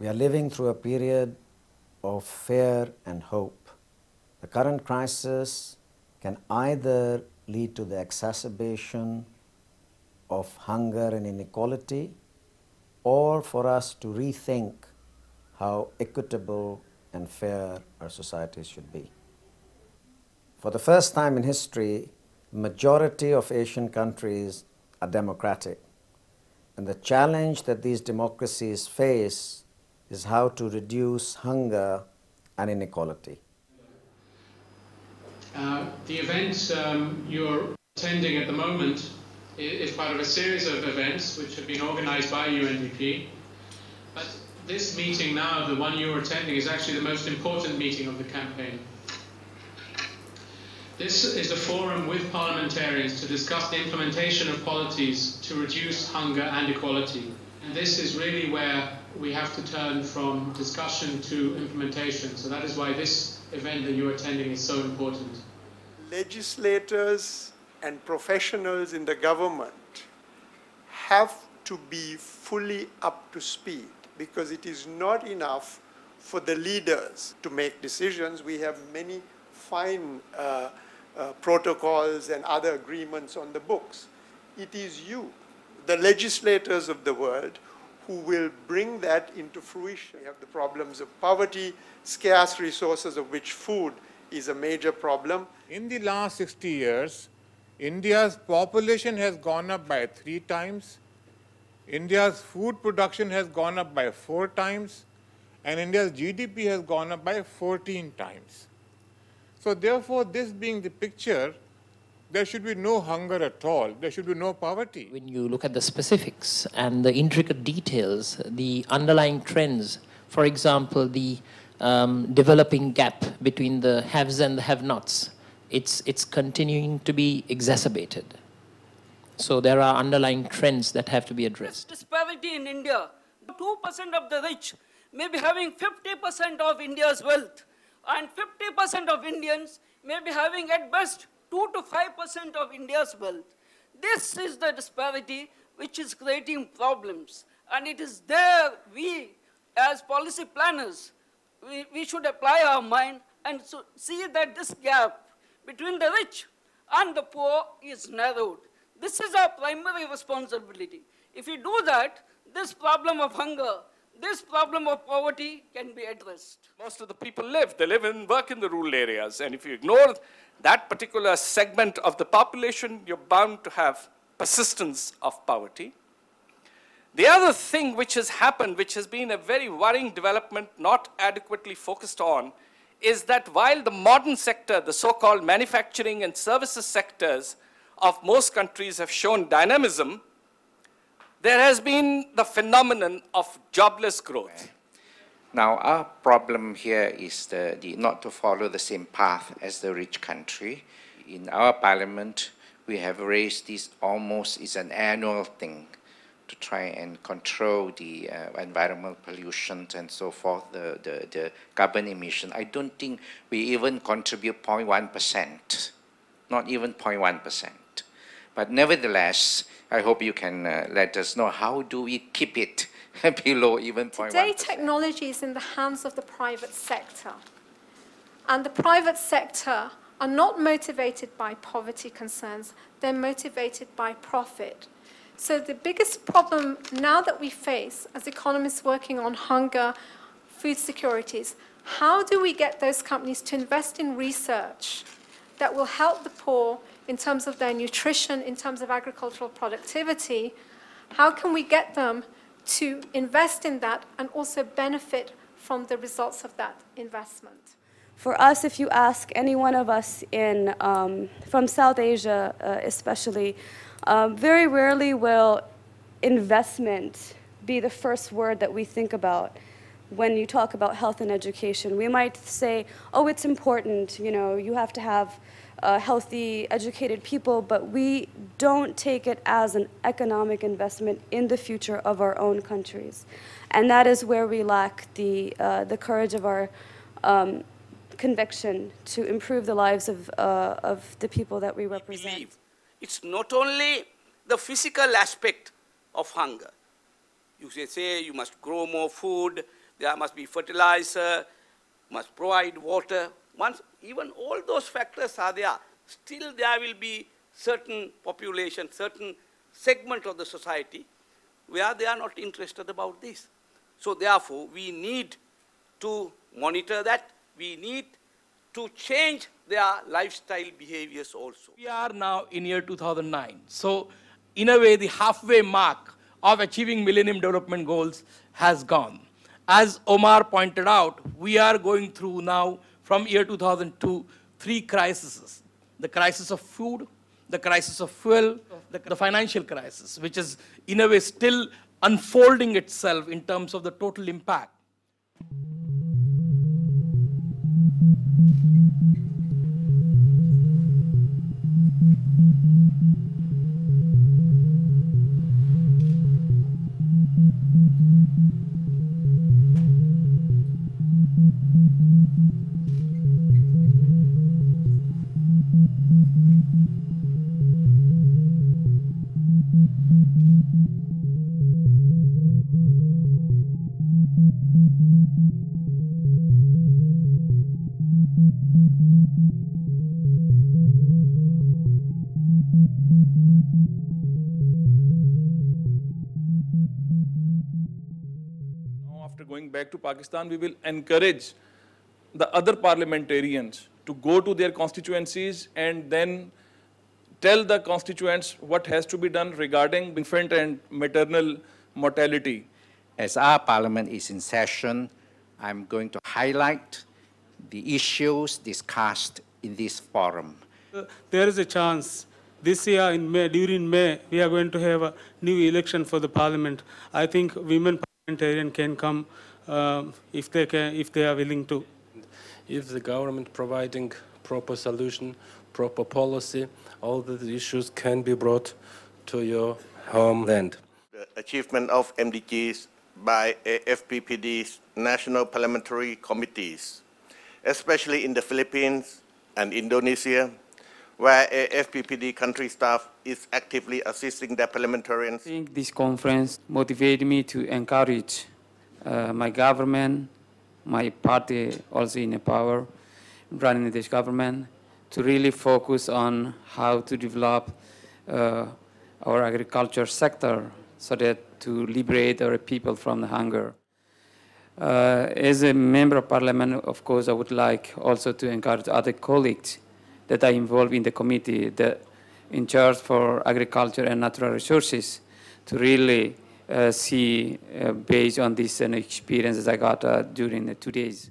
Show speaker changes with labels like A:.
A: We are living through a period of fear and hope. The current crisis can either lead to the exacerbation of hunger and inequality, or for us to rethink how equitable and fair our societies should be. For the first time in history, the majority of Asian countries are democratic, and the challenge that these democracies face is how to reduce hunger and inequality.
B: The event you're attending at the moment is part of a series of events which have been organized by UNDP. But this meeting now, the one you're attending, is actually the most important meeting of the campaign. This is a forum with parliamentarians to discuss the implementation of policies to reduce hunger and equality. And this is really where we have to turn from discussion to implementation. So that is why this event that you're attending is so important.
C: Legislators and professionals in the government have to be fully up to speed, because it is not enough for the leaders to make decisions. We have many fine protocols and other agreements on the books. It is you, the legislators of the world, who will bring that into fruition. We have the problems of poverty, scarce resources, of which food is a major problem.
D: In the last 60 years, India's population has gone up by 3 times, India's food production has gone up by 4 times, and India's GDP has gone up by 14 times. So therefore, this being the picture, there should be no hunger at all. There should be no poverty.
E: When you look at the specifics and the intricate details, the underlying trends, for example, the developing gap between the haves and the have-nots, it's continuing to be exacerbated. So there are underlying trends that have to be addressed.
F: This disparity in India, 2% of the rich may be having 50% of India's wealth, and 50% of Indians may be having at best 2 to 5% of India's wealth. This is the disparity which is creating problems. And it is there we, as policy planners, we should apply our mind and so see that this gap between the rich and the poor is narrowed. This is our primary responsibility. If we do that, this problem of hunger, this problem of poverty can be addressed.
G: Most of the people they live and work in the rural areas. And if you ignore that particular segment of the population, you're bound to have persistence of poverty. The other thing which has happened, which has been a very worrying development, not adequately focused on, is that while the modern sector, the so-called manufacturing and services sectors of most countries have shown dynamism, there has been the phenomenon of jobless growth.
H: Now, our problem here is not to follow the same path as the rich country. In our parliament, we have raised this almost as an annual thing to try and control the environmental pollution and so forth, the carbon emission. I don't think we even contribute 0.1%, not even 0.1%. But nevertheless, I hope you can let us know, how do we keep it below even 0.1%?
I: Today, technology is in the hands of the private sector. And the private sector are not motivated by poverty concerns, they're motivated by profit. So the biggest problem now that we face as economists working on hunger, food security, is how do we get those companies to invest in research that will help the poor in terms of their nutrition, in terms of agricultural productivity? How can we get them to invest in that and also benefit from the results of that investment?
J: For us, if you ask any one of us from South Asia especially, very rarely will investment be the first word that we think about when you talk about health and education. We might say, oh, it's important, you have to have healthy, educated people, but we don't take it as an economic investment in the future of our own countries. And that is where we lack the courage of our conviction to improve the lives of the people that we represent.
K: It's not only the physical aspect of hunger. You say you must grow more food, there must be fertilizer, must provide water. Once even all those factors are there, still there will be certain population, certain segment of the society where they are not interested about this. So therefore, we need to monitor that. We need to change their lifestyle behaviors also.
L: We are now in year 2009. So in a way, the halfway mark of achieving Millennium Development Goals has gone. As Omar pointed out, we are going through now, from year 2002, 3 crises. The crisis of food, the crisis of fuel, the financial crisis, which is in a way still unfolding itself in terms of the total impact.
M: After going back to Pakistan, we will encourage the other parliamentarians to go to their constituencies and then tell the constituents what has to be done regarding infant and maternal mortality.
H: As our parliament is in session, I'm going to highlight the issues discussed in this forum.
N: There is a chance this year in May, during May, we are going to have a new election for the parliament. I think women parliamentarians can come if they are willing to.
O: If the government providing proper solution, proper policy, all the issues can be brought to your homeland.
P: The achievement of MDGs by AFPPD's national parliamentary committees, especially in the Philippines and Indonesia, where AFPPD country staff is actively assisting their parliamentarians.
N: I think this conference motivated me to encourage my government, my party also in power, running this government, to really focus on how to develop our agriculture sector so that to liberate our people from the hunger. As a member of parliament, of course, I would like also to encourage other colleagues that are involved in the committee that in charge for agriculture and natural resources to really see based on this experiences I got during the 2 days.